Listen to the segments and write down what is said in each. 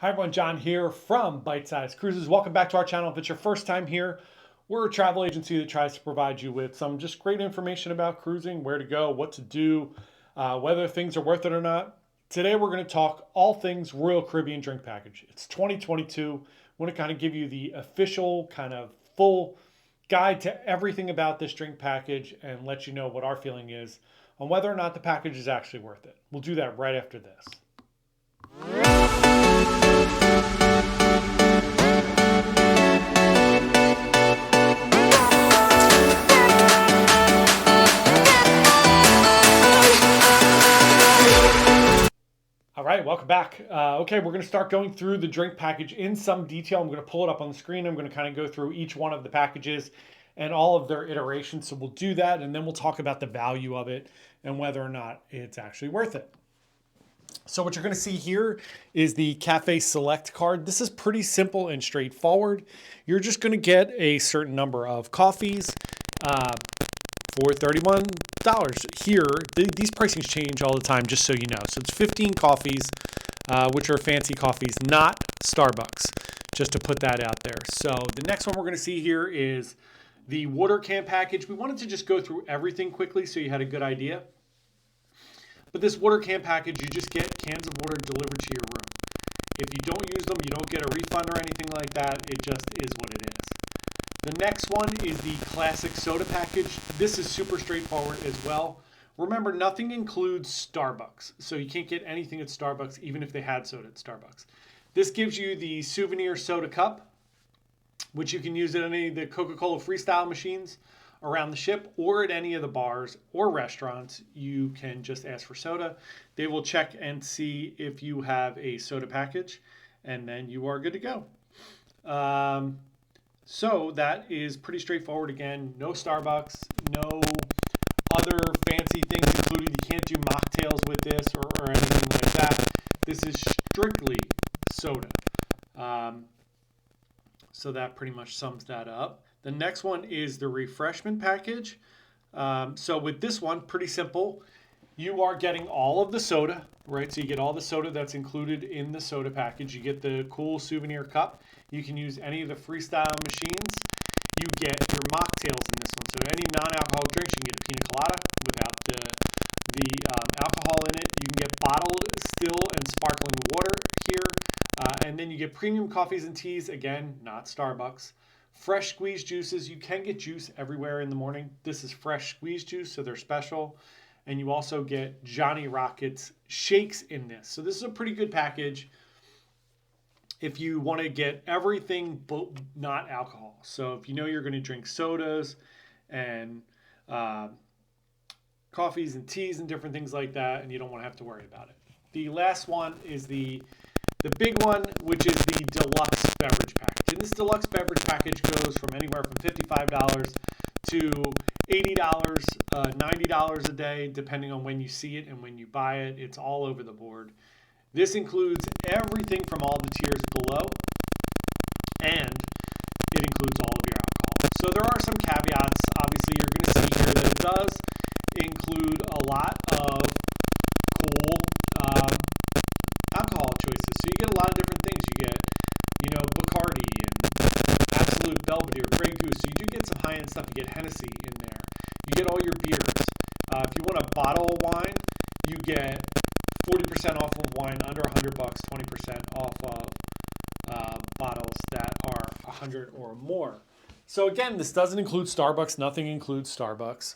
Hi everyone, John here from Bite Size Cruises. Welcome back to our channel. If it's your first time here, we're a travel agency that tries to provide you with some just great information about cruising, where to go, what to do, whether things are worth it or not. Today we're going to talk all things Royal Caribbean drink package. It's 2022. I want to kind of give you the official kind of full guide to everything about this drink package and let you know what our feeling is on whether or not the package is actually worth it. We'll do that right after this. All right, welcome back. Okay, we're going to start going through the drink package in some detail. I'm going to pull it up on the screen. I'm going to kind of go through each one of the packages and all of their iterations. So we'll do that, and then we'll talk about the value of it and whether or not it's actually worth it. So what you're going to see here is the Cafe Select card. This is pretty simple and straightforward. You're just going to get a certain number of coffees for $31 here. These pricings change all the time, just so you know. So it's 15 coffees, which are fancy coffees, not Starbucks, just to put that out there. So the next one we're going to see here is the water can package. We wanted to just go through everything quickly so you had a good idea. But this water can package, you just get cans of water delivered to your room. If you don't use them, you don't get a refund or anything like that. It just is what it is. The next one is the classic soda package. This is super straightforward as well. Remember, nothing includes Starbucks. So you can't get anything at Starbucks, even if they had soda at Starbucks. This gives you the souvenir soda cup, which you can use at any of the Coca-Cola Freestyle machines around the ship, or at any of the bars or restaurants. You can just ask for soda. They will check and see if you have a soda package, and then you are good to go. So that is pretty straightforward. Again, no Starbucks, no other fancy things included. You can't do mocktails with this or anything like that. This is strictly soda. So that pretty much sums that up. The next one is the Refreshment Package. So with this one, pretty simple. You are getting all of the soda, right? So you get all the soda that's included in the soda package. You get the cool souvenir cup. You can use any of the freestyle machines. You get your mocktails in this one. So any non-alcoholic drinks, you can get a pina colada without the alcohol in it. You can get bottled, still, and sparkling water here. And then you get premium coffees and teas. Again, not Starbucks. Fresh squeezed juices. You can get juice everywhere in the morning. This is fresh squeezed juice, so they're special. And you also get Johnny Rockets shakes in this. So this is a pretty good package if you want to get everything but not alcohol. So if you know you're going to drink sodas and coffees and teas and different things like that, and you don't want to have to worry about it. The last one is the big one, which is the Deluxe Beverage Package. And this Deluxe Beverage Package goes from anywhere from $55 to $80, $90 a day, depending on when you see it and when you buy it. It's all over the board. This includes everything from all the tiers below, and it includes all of your alcohol. So there are some caveats. Obviously, you're going to see here that it does include a lot of cool alcohol choices. So you get a lot of different things. You get, Bacardi and Absolute Belvedere, Grey Goose. So you do get some high-end stuff. You get Hennessy in there. You get all your beers. If you want a bottle of wine, you get 40% off of wine under $100, 20% off of bottles that are 100 or more. So again, this doesn't include Starbucks. Nothing includes Starbucks.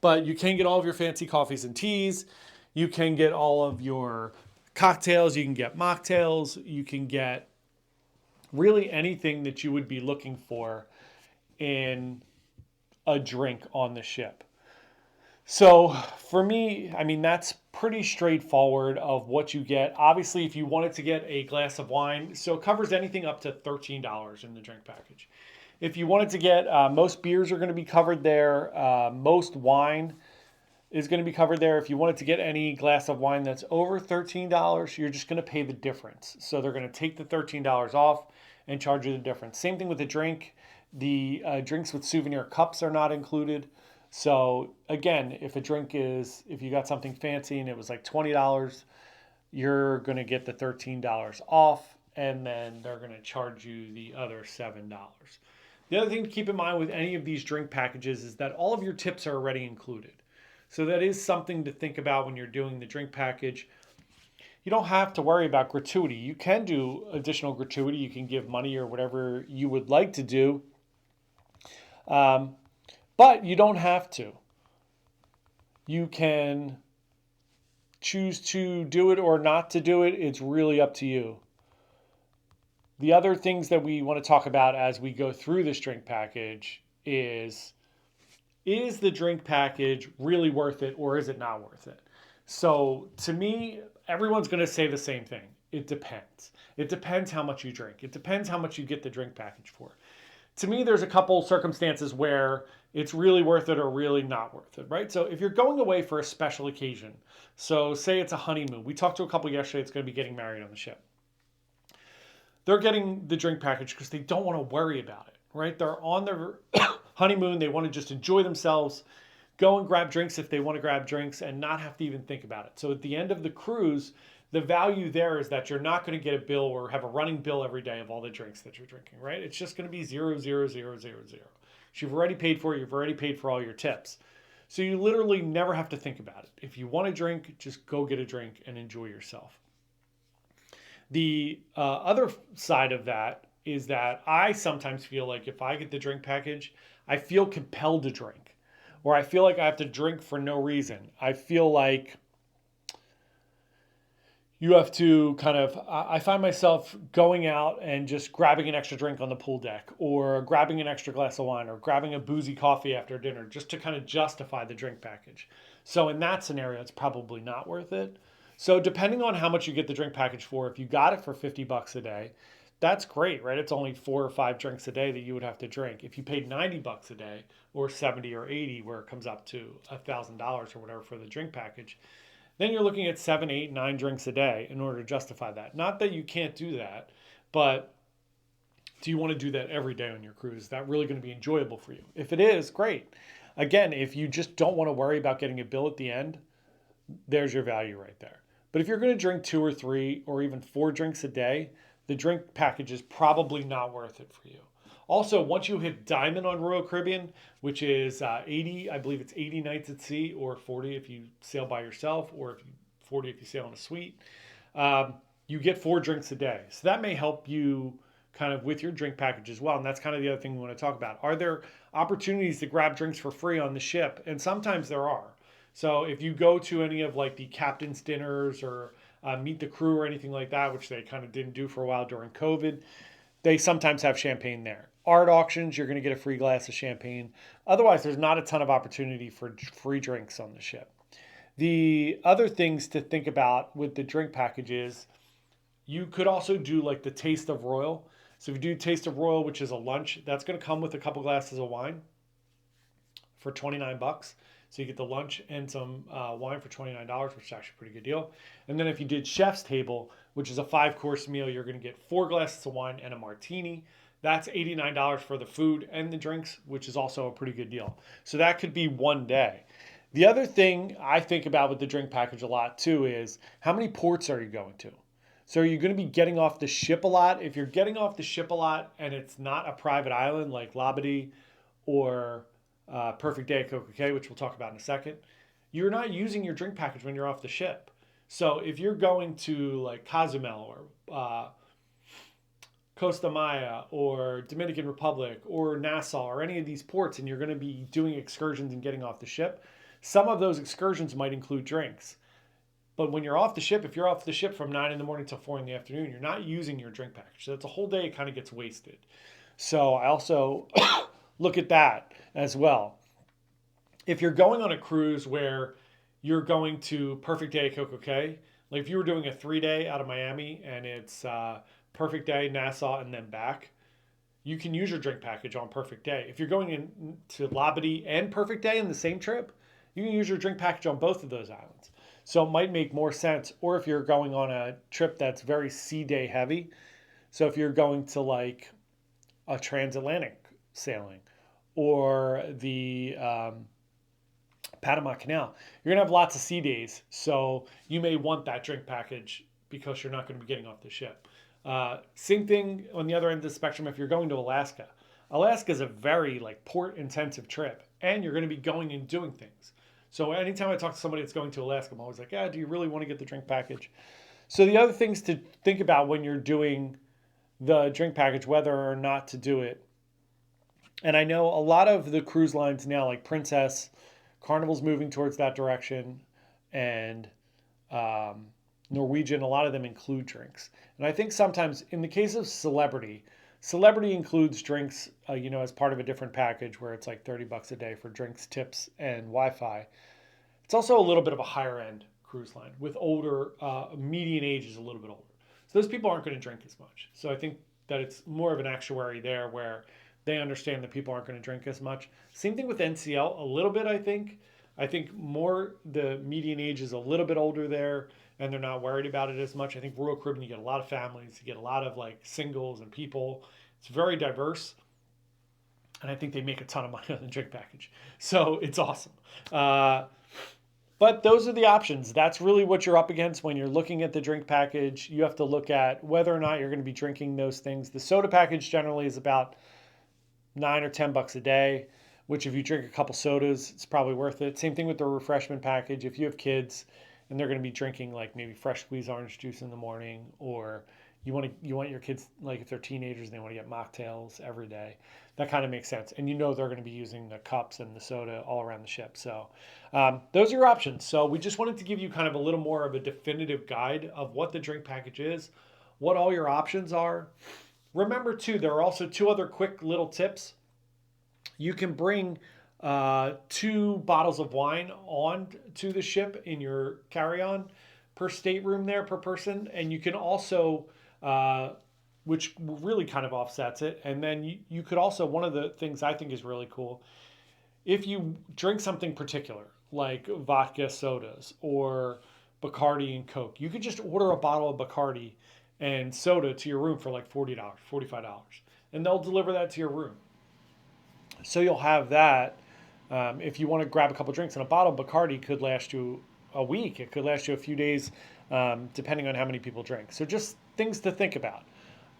But you can get all of your fancy coffees and teas. You can get all of your cocktails. You can get mocktails. You can get really anything that you would be looking for in a drink on the ship. So for me, that's pretty straightforward of what you get. Obviously, if you wanted to get a glass of wine, so it covers anything up to $13 in the drink package. If you wanted to get, most beers are going to be covered there. Most wine is going to be covered there. If you wanted to get any glass of wine that's over $13, you're just going to pay the difference. So they're going to take the $13 off and charge you the difference. Same thing with the drink. The drinks with souvenir cups are not included. So again, if you got something fancy and it was like $20, you're going to get the $13 off, and then they're going to charge you the other $7. The other thing to keep in mind with any of these drink packages is that all of your tips are already included. So that is something to think about when you're doing the drink package. You don't have to worry about gratuity. You can do additional gratuity. You can give money or whatever you would like to do, um, but you don't have to. You can choose to do it or not to do it. It's really up to you. The other things that we want to talk about as we go through this drink package is the drink package really worth it or is it not worth it? So to me, everyone's going to say the same thing. It depends. It depends how much you drink. It depends how much you get the drink package for. To me, there's a couple circumstances where it's really worth it or really not worth it, right? So if you're going away for a special occasion, so say it's a honeymoon. We talked to a couple yesterday that's going to be getting married on the ship. They're getting the drink package because they don't want to worry about it, right? They're on their honeymoon. They want to just enjoy themselves, go and grab drinks if they want to grab drinks and not have to even think about it. So at the end of the cruise, the value there is that you're not going to get a bill or have a running bill every day of all the drinks that you're drinking, right? It's just going to be 0, 0, 0, 0, 0. You've already paid for it. You've already paid for all your tips. So you literally never have to think about it. If you want a drink, just go get a drink and enjoy yourself. The other side of that is that I sometimes feel like if I get the drink package, I feel compelled to drink, or I feel like I have to drink for no reason. I feel like you have to I find myself going out and just grabbing an extra drink on the pool deck, or grabbing an extra glass of wine, or grabbing a boozy coffee after dinner just to kind of justify the drink package. So in that scenario, it's probably not worth it. So depending on how much you get the drink package for, if you got it for $50 a day, that's great, right? It's only 4 or 5 drinks a day that you would have to drink. If you paid $90 a day, or 70 or 80, where it comes up to $1,000 or whatever for the drink package, then you're looking at 7, 8, 9 drinks a day in order to justify that. Not that you can't do that, but do you want to do that every day on your cruise? Is that really going to be enjoyable for you? If it is, great. Again, if you just don't want to worry about getting a bill at the end, there's your value right there. But if you're going to drink 2 or 3 or even 4 drinks a day, the drink package is probably not worth it for you. Also, once you hit Diamond on Royal Caribbean, which is 80, I believe it's 80 nights at sea, or 40 if you sail by yourself, or 40 if you sail in a suite, you get 4 drinks a day. So that may help you kind of with your drink package as well. And that's kind of the other thing we want to talk about. Are there opportunities to grab drinks for free on the ship? And sometimes there are. So if you go to any of like the captain's dinners or meet the crew or anything like that, which they kind of didn't do for a while during COVID, they sometimes have champagne there. Art auctions, you're going to get a free glass of champagne. Otherwise, there's not a ton of opportunity for free drinks on the ship. The other things to think about with the drink packages, you could also do like the Taste of Royal. So if you do Taste of Royal, which is a lunch, that's going to come with a couple glasses of wine for $29. So you get the lunch and some wine for $29, which is actually a pretty good deal. And then if you did Chef's Table, which is a 5-course meal, you're going to get 4 glasses of wine and a martini. That's $89 for the food and the drinks, which is also a pretty good deal. So that could be one day. The other thing I think about with the drink package a lot too is how many ports are you going to? So are you going to be getting off the ship a lot? If you're getting off the ship a lot and it's not a private island like Labadee or Perfect Day at Coco Cay, which we'll talk about in a second, you're not using your drink package when you're off the ship. So if you're going to like Cozumel or Costa Maya or Dominican Republic or Nassau or any of these ports, and you're going to be doing excursions and getting off the ship, some of those excursions might include drinks. But when you're off the ship, if you're off the ship from 9 in the morning till 4 in the afternoon, you're not using your drink package. So that's a whole day, it kind of gets wasted. So I also look at that as well. If you're going on a cruise where you're going to Perfect Day at Coco Cay, like if you were doing a 3-day out of Miami and it's Perfect Day, Nassau, and then back, you can use your drink package on Perfect Day. If you're going into Labadee and Perfect Day in the same trip, you can use your drink package on both of those islands. So it might make more sense. Or if you're going on a trip that's very sea day heavy, so if you're going to like a transatlantic sailing or the Panama Canal, you're gonna have lots of sea days, so you may want that drink package because you're not going to be getting off the ship. Same thing on the other end of the spectrum if you're going to Alaska. Alaska is a very like port intensive trip, and you're going to be going and doing things. So anytime I talk to somebody that's going to Alaska, I'm always like, yeah, do you really want to get the drink package? So the other things to think about when you're doing the drink package, whether or not to do it. And I know a lot of the cruise lines now, like Princess, Carnival's moving towards that direction, and um, Norwegian, a lot of them include drinks. And I think sometimes, in the case of Celebrity includes drinks, as part of a different package where it's like $30 a day for drinks, tips, and Wi-Fi. It's also a little bit of a higher end cruise line with older, median age is a little bit older. So those people aren't going to drink as much. So I think that it's more of an actuary there where they understand that people aren't going to drink as much. Same thing with NCL, a little bit, I think. I think more the median age is a little bit older there and they're not worried about it as much. I think Royal Caribbean, you get a lot of families, you get a lot of like singles and people. It's very diverse. And I think they make a ton of money on the drink package. So it's awesome. But those are the options. That's really what you're up against when you're looking at the drink package. You have to look at whether or not you're going to be drinking those things. The soda package generally is about $9 or $10 a day, which if you drink a couple sodas, it's probably worth it. Same thing with the refreshment package. If you have kids and they're going to be drinking like maybe fresh squeezed orange juice in the morning, or you want your kids, like if they're teenagers and they want to get mocktails every day, that kind of makes sense. And they're going to be using the cups and the soda all around the ship. So those are your options. So we just wanted to give you kind of a little more of a definitive guide of what the drink package is, what all your options are. Remember too, there are also two other quick little tips. You can bring 2 bottles of wine on to the ship in your carry-on per stateroom there per person, and you can also, which really kind of offsets it. And then you could also, one of the things I think is really cool, if you drink something particular like vodka sodas or Bacardi and Coke, you could just order a bottle of Bacardi and soda to your room for like $40, $45, and they'll deliver that to your room. So you'll have that. If you want to grab a couple drinks, and a bottle of Bacardi could last you a week. It could last you a few days, depending on how many people drink. So just things to think about.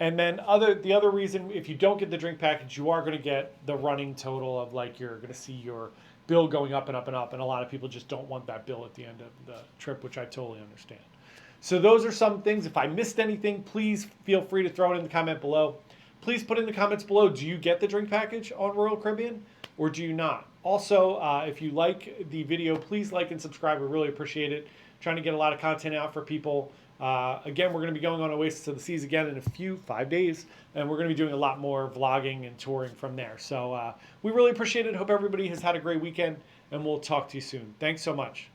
And then the other reason, if you don't get the drink package, you are going to get the running total of like you're going to see your bill going up and up and up. And a lot of people just don't want that bill at the end of the trip, which I totally understand. So those are some things. If I missed anything, please feel free to throw it in the comment below. Please put in the comments below, do you get the drink package on Royal Caribbean or do you not? Also, if you like the video, please like and subscribe. We really appreciate it. Trying to get a lot of content out for people. Again, we're going to be going on Oasis of the Seas again in 5 days, and we're going to be doing a lot more vlogging and touring from there. So we really appreciate it. Hope everybody has had a great weekend, and we'll talk to you soon. Thanks so much.